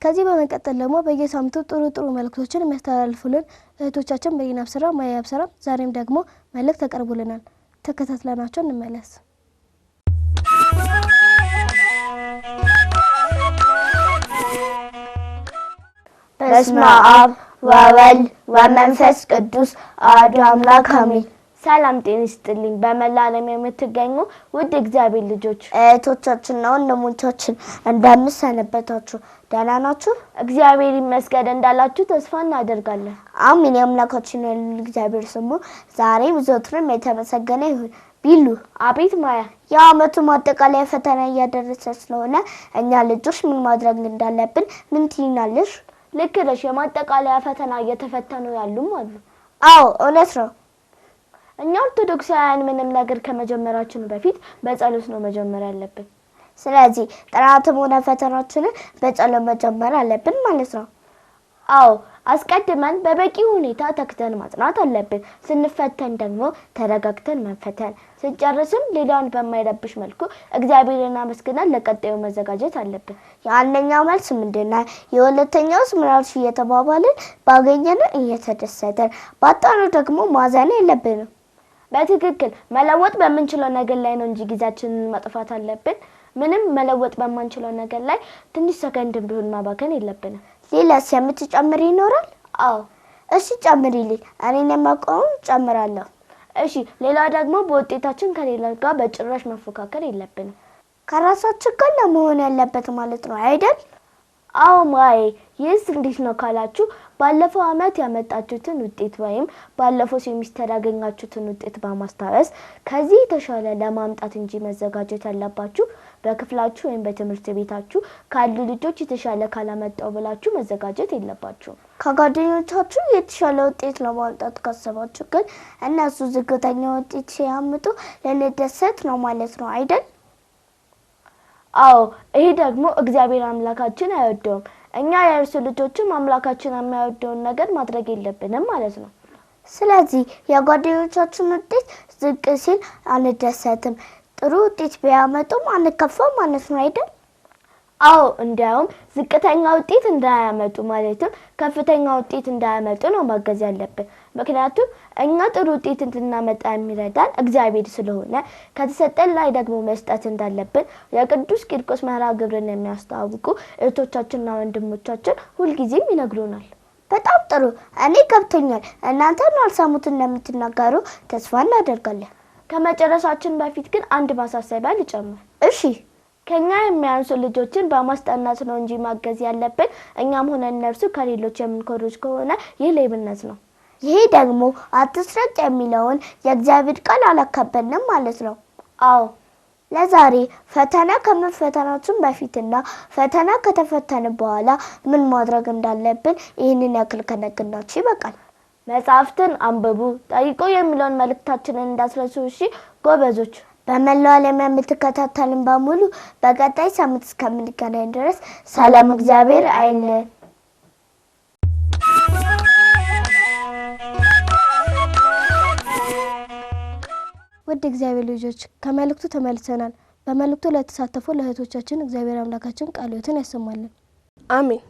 ከዚህ በመቀጠል ደግሞ በየሳምንቱ ጥሩ መልእክቶችን የሚያስተላልፉልን እህቶቻችን በይናብ ስራ ማያብ ስራ ዛሬም ደግሞ መልእክት ተቀርቦልናል። ተከታትለናቸው እንመለስ። በስመ አብ ወወልድ ወመንፈስ ቅዱስ አሐዱ አምላክ አሜን። ሰላም ጤና ይስጥልኝ። በመላ ዓለም የምትገኙ ውድ እግዚአብሔር ልጆች እህቶቻችንና ወንድሞቻችን እንደምን ሰነበታችሁ? ደህና ናችሁ? እግዚአብሔር ይመስገን እንዳላችሁ ተስፋ እናደርጋለን። አሜን። የአምላካችን እግዚአብሔር ስሙ ዛሬም ዘወትርም የተመሰገነ ይሁን። ቢሉ አቤት ማያ፣ የዓመቱ ማጠቃለያ ፈተና እያደረሰ ስለሆነ እኛ ልጆች ምን ማድረግ እንዳለብን ምን ትይናለሽ? ልክ ነሽ። የማጠቃለያ ፈተና እየተፈተኑ ያሉም አሉ። አዎ እውነት ነው። እኛ ኦርቶዶክሳውያን ምንም ነገር ከመጀመራችን በፊት በጸሎት ነው መጀመር ያለብን። ስለዚህ ጥናትም ሆነ ፈተናችንን በጸሎት መጀመር አለብን ማለት ነው። አዎ አስቀድመን በበቂ ሁኔታ ተክተን ማጥናት አለብን። ስንፈተን ደግሞ ተረጋግተን መንፈተን፣ ስንጨርስም ሌላውን በማይረብሽ መልኩ እግዚአብሔርን አመስግነን ለቀጣዩ መዘጋጀት አለብን። የአንደኛው መልስ ምንድነው? የሁለተኛውስ ምራልሽ እየተባባልን ባገኘነው እየተደሰተን ባጣነው ደግሞ ማዘን የለብንም። በትክክል መለወጥ በምንችለው ነገር ላይ ነው እንጂ ጊዜያችንን ማጥፋት አለብን። ምንም መለወጥ በማንችለው ነገር ላይ ትንሽ ሰከንድም ቢሆን ማባከን የለብንም። ሌላስ የምትጨምሪ ይኖራል? አዎ እሺ ጨምሪልኝ። እኔን የማውቀውን ጨምራለሁ። እሺ ሌላ ደግሞ በውጤታችን ከሌላ ጋር በጭራሽ መፎካከር የለብንም። ከራሳችን ጋር ለመሆን ያለበት ማለት ነው አይደል? አዎ ማይ፣ ይህስ እንዴት ነው ካላችሁ ባለፈው አመት ያመጣችሁትን ውጤት ወይም ባለፈው ሴሚስተር ያገኛችሁትን ውጤት በማስታወስ ከዚህ የተሻለ ለማምጣት እንጂ መዘጋጀት ያለባችሁ በክፍላችሁ ወይም በትምህርት ቤታችሁ ካሉ ልጆች የተሻለ ካላመጣው ብላችሁ መዘጋጀት የለባችሁም። ከጓደኞቻችሁ የተሻለ ውጤት ለማምጣት ካሰባችሁ ግን እነሱ ዝቅተኛ ውጤት ሲያመጡ ለነደሰት ነው ማለት ነው አይደል? አዎ ይሄ ደግሞ እግዚአብሔር አምላካችን አይወደውም። እኛ የእርሱ ልጆችም አምላካችን የማይወደውን ነገር ማድረግ የለብንም ማለት ነው። ስለዚህ የጓደኞቻችን ውጤት ዝቅ ሲል አንደሰትም፣ ጥሩ ውጤት ቢያመጡም አንከፋም ማለት ነው አይደል? አዎ እንዲያውም ዝቅተኛ ውጤት እንዳያመጡ ማለትም ከፍተኛ ውጤት እንዳያመጡ ነው ማገዝ ያለብን። ምክንያቱም እኛ ጥሩ ውጤት እንድናመጣ የሚረዳን እግዚአብሔር ስለሆነ ከተሰጠን ላይ ደግሞ መስጠት እንዳለብን የቅዱስ ቂርቆስ መርሐ ግብርን የሚያስተዋውቁ እህቶቻችንና ወንድሞቻችን ሁልጊዜም ይነግሩናል። በጣም ጥሩ፣ እኔ ገብቶኛል። እናንተም አልሰሙት እንደምትናገሩ ተስፋ እናደርጋለን። ከመጨረሻችን በፊት ግን አንድ ማሳሰቢያ ልጨምር። እሺ። ከኛ የሚያንሱ ልጆችን በማስጠናት ነው እንጂ ማገዝ ያለብን እኛም ሆነ እነርሱ ከሌሎች የምንኮርጅ ከሆነ ይህ ሌብነት ነው። ይሄ ደግሞ አትስረቅ የሚለውን የእግዚአብሔር ቃል አላከበርንም ማለት ነው። አዎ ለዛሬ ፈተና ከመፈተናችን በፊትና ፈተና ከተፈተነ በኋላ ምን ማድረግ እንዳለብን ይህንን ያክል ከነገርናችሁ ይበቃል። መጽሐፍትን አንብቡ፣ ጠይቁ የሚለውን መልእክታችንን እንዳትረሱ እሺ ጎበዞች። በመላው ዓለም የምትከታተሉን በሙሉ በቀጣይ ሳምንት እስከምንገናኝ ድረስ ሰላም እግዚአብሔር አይለየን። ውድ እግዚአብሔር ልጆች ከመልእክቱ ተመልሰናል። በመልእክቱ ለተሳተፉ ለእህቶቻችን እግዚአብሔር አምላካችን ቃልዎትን ያሰማልን። አሜን።